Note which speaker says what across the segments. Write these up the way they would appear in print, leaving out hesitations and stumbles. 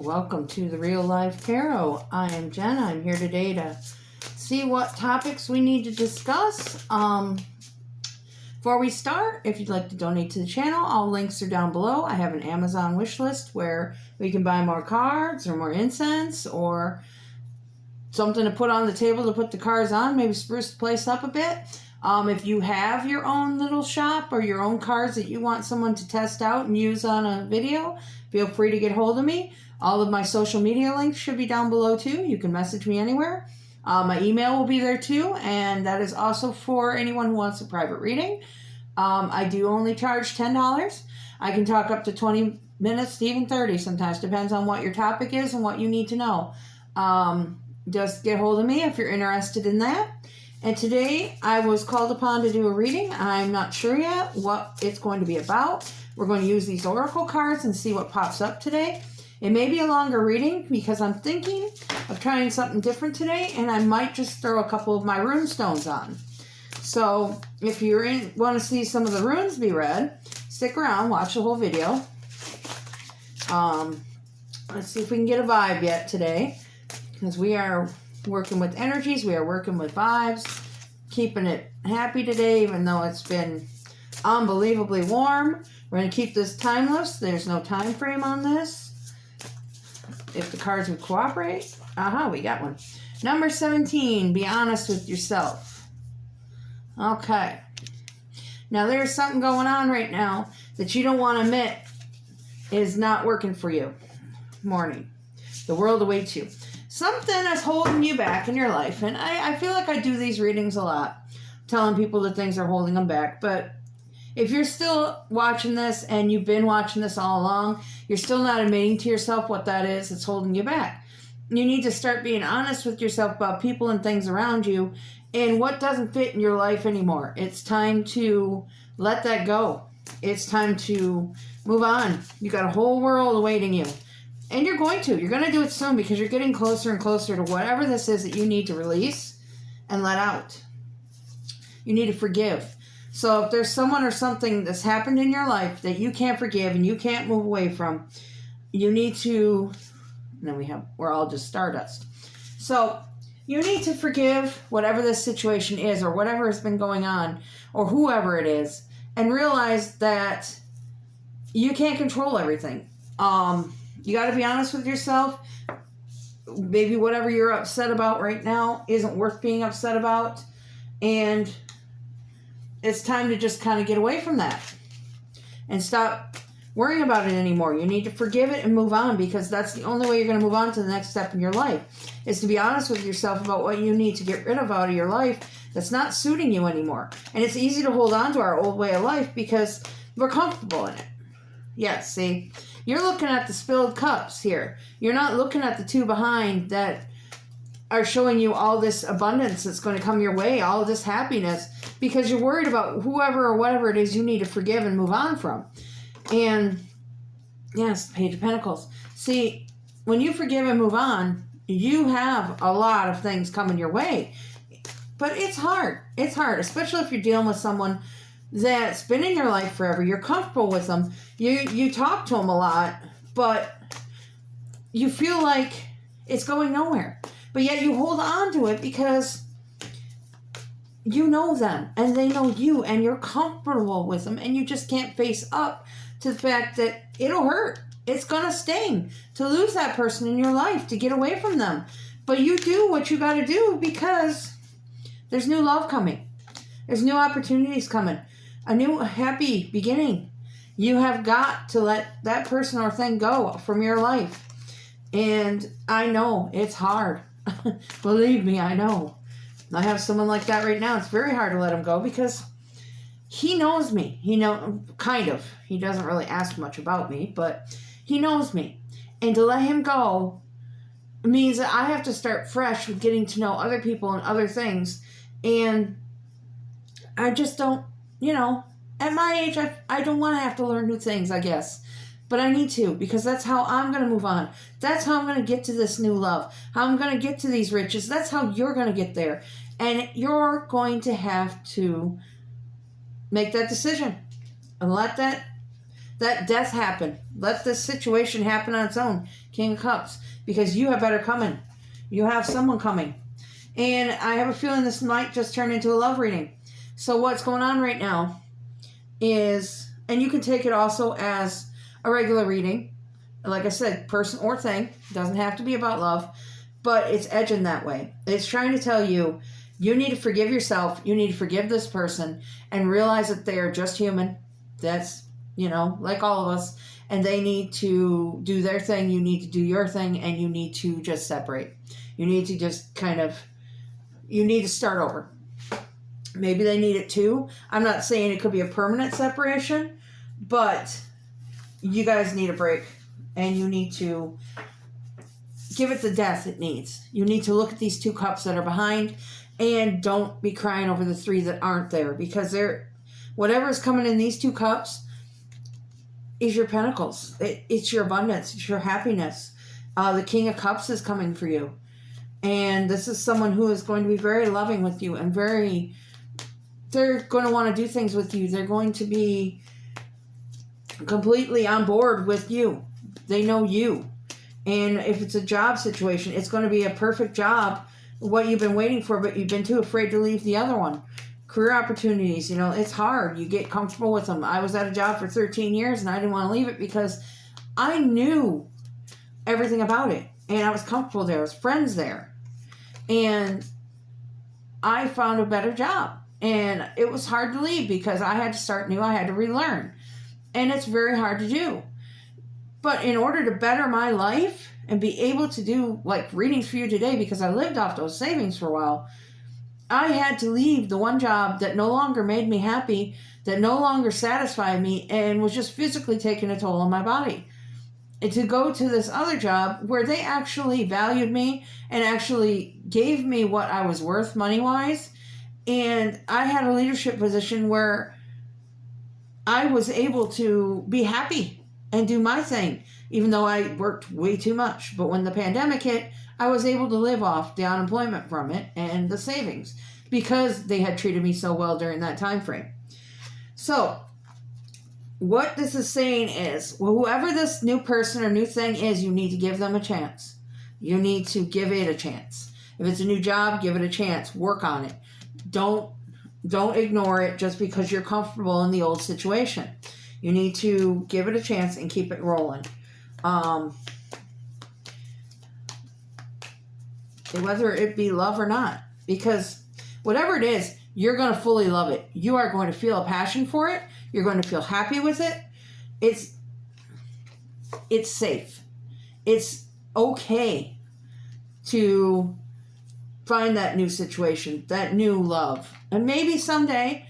Speaker 1: welcome to the Real Life Tarot. I am Jen. I'm here today to see what topics we need to discuss. Before we start, if you'd like to donate to the channel, all links are down below. I have an Amazon wish list where we can buy more cards or more incense or something to put on the table to put the cards on, maybe spruce the place up a bit. If you have your own little shop or your own cards that you want someone to test out and use on a video, feel free to get hold of me. All of my social media links should be down below too. You can message me anywhere. My email will be there too, and that is also for anyone who wants a private reading. I do only charge $10. I can talk up to 20 minutes to even 30 sometimes. Depends on what your topic is and what you need to know. Just get hold of me if you're interested in that. And today I was called upon to do a reading. I'm not sure yet what it's going to be about. We're going to use these oracle cards and see what pops up today. It may be a longer reading because I'm thinking of trying something different today, and I might just throw a couple of my rune stones on. So if you want to see some of the runes be read, stick around, watch the whole video. Let's see if we can get a vibe yet today, because we are working with energies, we are working with vibes, keeping it happy today, even though it's been unbelievably warm. We're going to keep this timeless. There's no time frame on this. If the cards would cooperate. Aha, we got one. Number 17, be honest with yourself. Okay. Now there's something going on right now that you don't want to admit is not working for you. Morning. The world awaits you. Something is holding you back in your life. And I feel like I do these readings a lot, telling people that things are holding them back. But if you're still watching this and you've been watching this all along, you're still not admitting to yourself what that is that's holding you back. You need to start being honest with yourself about people and things around you and what doesn't fit in your life anymore. It's time to let that go. It's time to move on. You got a whole world awaiting you. And you're going to do it soon, because you're getting closer and closer to whatever this is that you need to release and let out. You need to forgive. So if there's someone or something that's happened in your life that you can't forgive and you can't move away from, you need to, and then we're all just stardust. So you need to forgive whatever this situation is or whatever has been going on or whoever it is, and realize that you can't control everything. You got to be honest with yourself. Maybe whatever you're upset about right now isn't worth being upset about. And it's time to just kind of get away from that and stop worrying about it anymore. You need to forgive it and move on, because that's the only way you're going to move on to the next step in your life, is to be honest with yourself about what you need to get rid of out of your life that's not suiting you anymore. And it's easy to hold on to our old way of life because we're comfortable in it. Yes, see? You're looking at the spilled cups here. You're not looking at the two behind that are showing you all this abundance that's going to come your way, all of this happiness, because you're worried about whoever or whatever it is you need to forgive and move on from. And, yes, Page of Pentacles. See, when you forgive and move on, you have a lot of things coming your way. But it's hard. It's hard, especially if you're dealing with someone that's been in your life forever. You're comfortable with them. You talk to them a lot, but you feel like it's going nowhere. But yet you hold on to it because you know them and they know you and you're comfortable with them, and you just can't face up to the fact that it'll hurt. It's going to sting to lose that person in your life, to get away from them. But you do what you got to do, because there's new love coming. There's new opportunities coming. A new happy beginning. You have got to let that person or thing go from your life. And I know it's hard. Believe me, I know. I have someone like that right now. It's very hard to let him go because he knows me. Kind of. He doesn't really ask much about me, but he knows me. And to let him go means that I have to start fresh with getting to know other people and other things. And I just don't, at my age, I don't want to have to learn new things, I guess. But I need to, because that's how I'm going to move on. That's how I'm going to get to this new love. How I'm going to get to these riches. That's how you're going to get there. And you're going to have to make that decision and let that That death happen. Let this situation happen on its own. King of Cups. Because you have better coming. You have someone coming. And I have a feeling this might just turn into a love reading. So what's going on right now is, and you can take it also as a regular reading. Like I said, person or thing. Doesn't have to be about love. But it's edging that way. It's trying to tell you, you need to forgive yourself. You need to forgive this person. And realize that they are just human. That's, like all of us. And they need to do their thing. You need to do your thing. And you need to just separate. You need to just you need to start over. Maybe they need it too. I'm not saying it could be a permanent separation. But you guys need a break. And you need to give it the death it needs. You need to look at these 2 cups that are behind. And don't be crying over the 3 that aren't there. Because whatever is coming in these 2 cups is your pentacles. It's your abundance. It's your happiness. The King of Cups is coming for you. And this is someone who is going to be very loving with you. And they're going to want to do things with you. They're going to be completely on board with you. They know you. And if it's a job situation, it's going to be a perfect job, what you've been waiting for, but you've been too afraid to leave the other one. Career opportunities, it's hard. You get comfortable with them. I was at a job for 13 years and I didn't want to leave it because I knew everything about it. And I was comfortable there. I was friends there. And I found a better job. And it was hard to leave because I had to start new. I had to relearn. And it's very hard to do. But in order to better my life and be able to do readings for you today, because I lived off those savings for a while, I had to leave the one job that no longer made me happy, that no longer satisfied me, and was just physically taking a toll on my body. And to go to this other job where they actually valued me and actually gave me what I was worth money-wise. And I had a leadership position where I was able to be happy and do my thing, even though I worked way too much. But when the pandemic hit, I was able to live off the unemployment from it and the savings because they had treated me so well during that time frame. So what this is saying is, whoever this new person or new thing is, you need to give them a chance. You need to give it a chance. If it's a new job, give it a chance. Work on it. Don't ignore it just because you're comfortable in the old situation. You need to give it a chance and keep it rolling. Whether it be love or not. Because whatever it is, you're going to fully love it. You are going to feel a passion for it. You're going to feel happy with it. It's safe. It's okay to find that new situation, that new love. And maybe someday,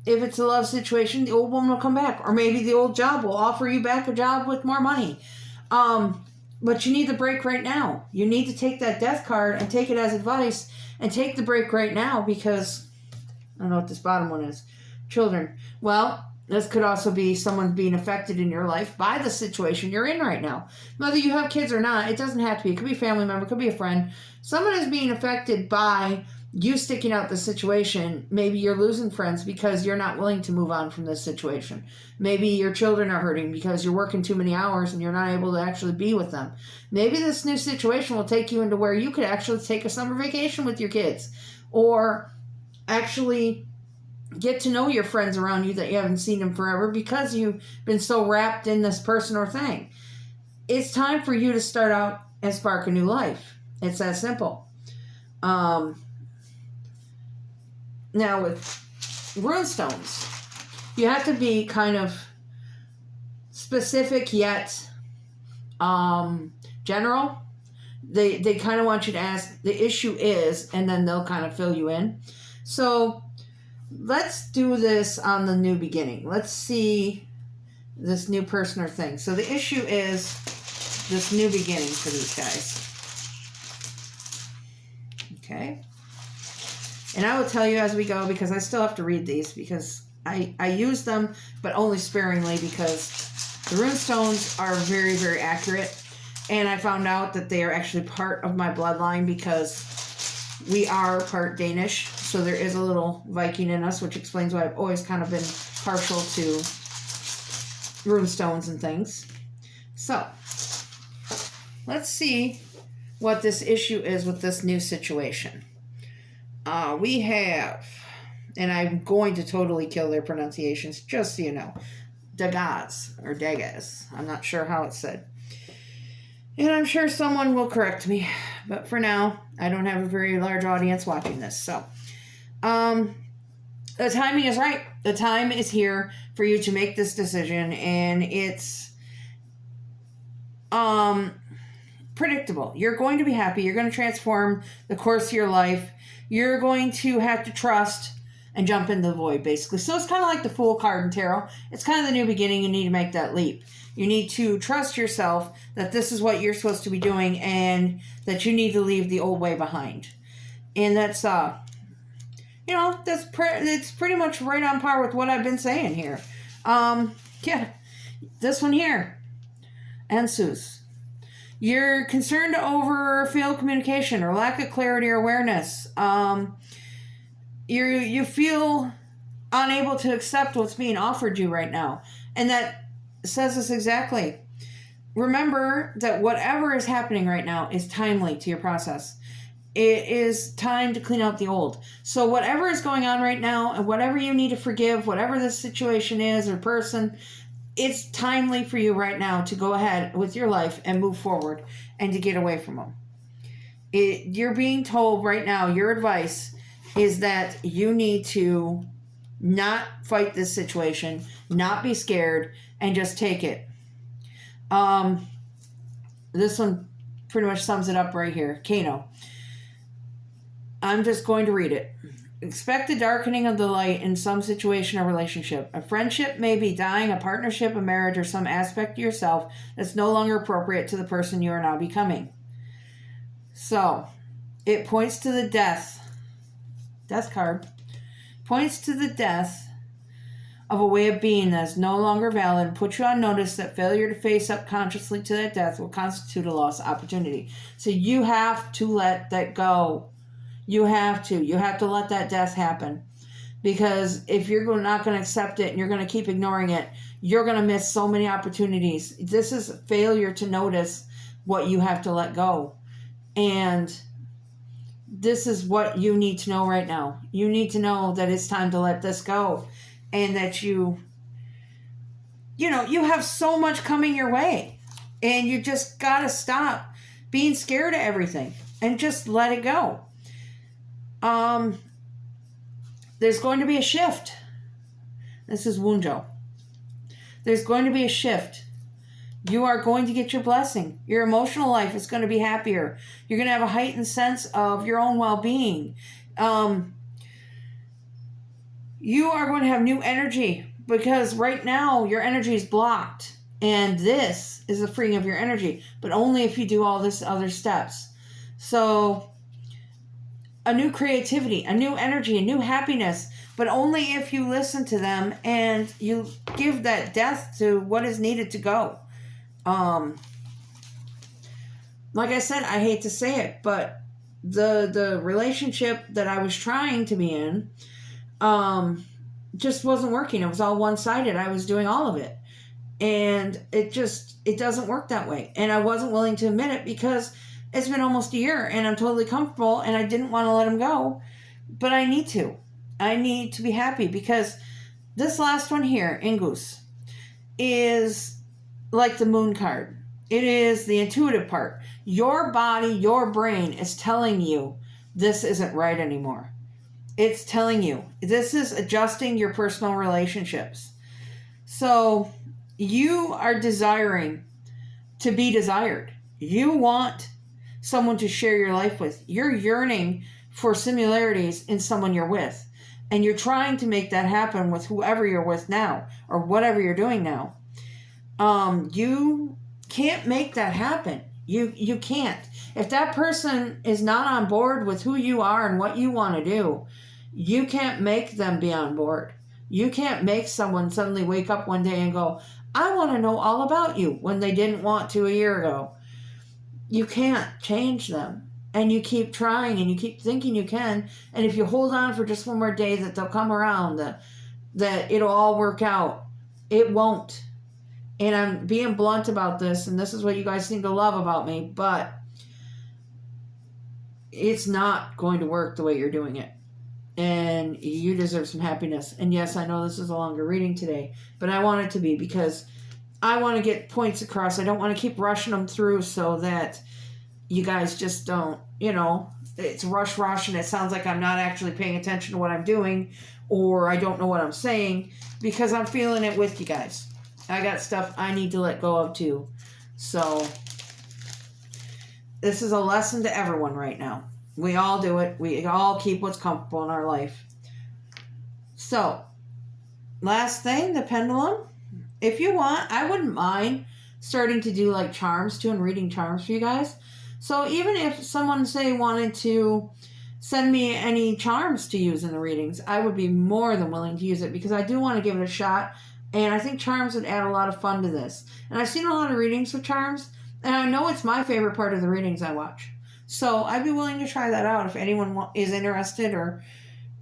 Speaker 1: if it's a love situation, the old woman will come back. Or maybe the old job will offer you back a job with more money. But you need the break right now. You need to take that death card and take it as advice and take the break right now because, I don't know what this bottom one is. Children. Well, this could also be someone being affected in your life by the situation you're in right now. Whether you have kids or not, it doesn't have to be. It could be a family member, it could be a friend. Someone is being affected by you sticking out the situation. Maybe you're losing friends because you're not willing to move on from this situation. Maybe your children are hurting because you're working too many hours and you're not able to actually be with them. Maybe this new situation will take you into where you could actually take a summer vacation with your kids or actually get to know your friends around you that you haven't seen in forever because you've been so wrapped in this person or thing. It's time for you to start out and spark a new life. It's that simple. Now with runestones, you have to be kind of specific yet general. They kind of want you to ask the issue is, and then they'll kind of fill you in. So let's do this on the new beginning. Let's see this new person or thing. So the issue is this new beginning for these guys. Okay. And I will tell you as we go because I still have to read these because I use them, but only sparingly because the runestones are very, very accurate. And I found out that they are actually part of my bloodline because we are part Danish. So there is a little Viking in us, which explains why I've always kind of been partial to runestones and things. So, let's see what this issue is with this new situation. We have, and I'm going to totally kill their pronunciations, just so you know, Dagaz, or Dagaz. I'm not sure how it's said. And I'm sure someone will correct me. But for now, I don't have a very large audience watching this. So, the timing is right. The time is here for you to make this decision. And it's predictable. You're going to be happy. You're going to transform the course of your life. You're going to have to trust and jump into the void, basically. So it's kind of like the Fool card in tarot. It's kind of the new beginning. You need to make that leap. You need to trust yourself that this is what you're supposed to be doing and that you need to leave the old way behind. And that's, it's pretty much right on par with what I've been saying here. Yeah, this one here, Ansuz. You're concerned over failed communication or lack of clarity or awareness. You feel unable to accept what's being offered you right now. And that says this exactly. Remember that whatever is happening right now is timely to your process. It is time to clean out the old. So whatever is going on right now and whatever you need to forgive, whatever this situation is or person, it's timely for you right now to go ahead with your life and move forward and to get away from them. You're being told right now, your advice is that you need to not fight this situation, not be scared, and just take it. This one pretty much sums it up right here. Kano. I'm just going to read it. Expect the darkening of the light in some situation or relationship. A friendship may be dying, a partnership, a marriage, or some aspect of yourself that's no longer appropriate to the person you are now becoming. So, it points to the death card, points to the death of a way of being that is no longer valid and puts you on notice that failure to face up consciously to that death will constitute a lost opportunity. So you have to let that go. You have to let that death happen. Because if you're not going to accept it and you're going to keep ignoring it, you're going to miss so many opportunities. This is failure to notice what you have to let go. And this is what you need to know right now. You need to know that it's time to let this go. And that you have so much coming your way. And you just got to stop being scared of everything. And just let it go. There's going to be a shift. This is Wunjo. There's going to be a shift. You are going to get your blessing. Your emotional life is going to be happier. You're going to have a heightened sense of your own well-being. You are going to have new energy because right now your energy is blocked. And this is the freeing of your energy, but only if you do all this other steps. So, a new creativity, a new energy, a new happiness, but only if you listen to them and you give that death to what is needed to go. Like I said, I hate to say it, but the relationship that I was trying to be in, just wasn't working. It was all one-sided. I was doing all of it. And it doesn't work that way. And I wasn't willing to admit it because it's been almost a year and I'm totally comfortable and I didn't want to let him go. But I need to. I need to be happy because this last one here, Ingus, is like the moon card. It is the intuitive part. Your body, your brain is telling you this isn't right anymore. It's telling you. This is adjusting your personal relationships. So you are desiring to be desired. You want someone to share your life with. You're yearning for similarities in someone you're with. And you're trying to make that happen with whoever you're with now or whatever you're doing now. You can't make that happen. You can't. If that person is not on board with who you are and what you want to do, you can't make them be on board. You can't make someone suddenly wake up one day and go, I want to know all about you when they didn't want to a year ago. You can't change them. And you keep trying and you keep thinking you can. And if you hold on for just one more day that they'll come around, that it'll all work out. It won't. And I'm being blunt about this, and this is what you guys seem to love about me, but it's not going to work the way you're doing it. And you deserve some happiness. And yes, I know this is a longer reading today, but I want it to be because I want to get points across. I don't want to keep rushing them through so that you guys just don't, it's rush, and it sounds like I'm not actually paying attention to what I'm doing, or I don't know what I'm saying, because I'm feeling it with you guys. I got stuff I need to let go of too. So this is a lesson to everyone right now. We all do it. We all keep what's comfortable in our life. So, last thing, the pendulum. If you want, I wouldn't mind starting to do like charms too and reading charms for you guys. So even if someone, say, wanted to send me any charms to use in the readings, I would be more than willing to use it because I do want to give it a shot. And I think charms would add a lot of fun to this. And I've seen a lot of readings with charms, and I know it's my favorite part of the readings I watch. So I'd be willing to try that out if anyone is interested, or,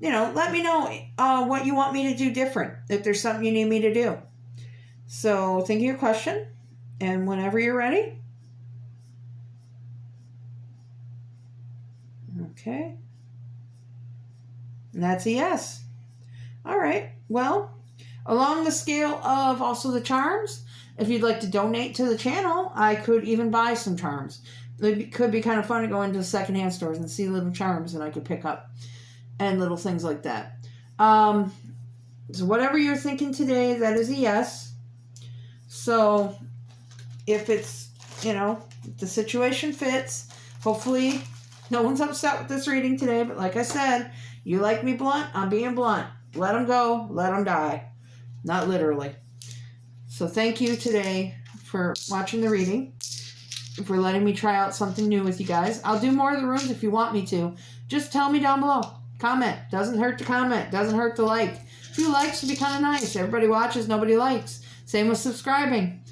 Speaker 1: let me know what you want me to do different, if there's something you need me to do. So think of your question, and whenever you're ready. Okay. And that's a yes. All right. Well, along the scale of also the charms, if you'd like to donate to the channel, I could even buy some charms. It could be kind of fun to go into secondhand stores and see little charms that I could pick up and little things like that. So whatever you're thinking today, that is a yes. So if it's, if the situation fits, hopefully no one's upset with this reading today. But like I said, you like me blunt, I'm being blunt. Let them go, let them die. Not literally. So thank you today for watching the reading, for letting me try out something new with you guys. I'll do more of the rooms if you want me to. Just tell me down below. Comment. Doesn't hurt to comment. Doesn't hurt to like. A few likes would be kind of nice. Everybody watches, nobody likes. Same with subscribing.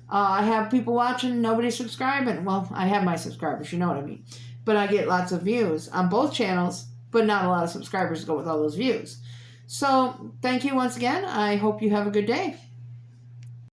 Speaker 1: I have people watching, nobody's subscribing. Well, I have my subscribers, you know what I mean. But I get lots of views on both channels, but not a lot of subscribers to go with all those views. So thank you once again. I hope you have a good day.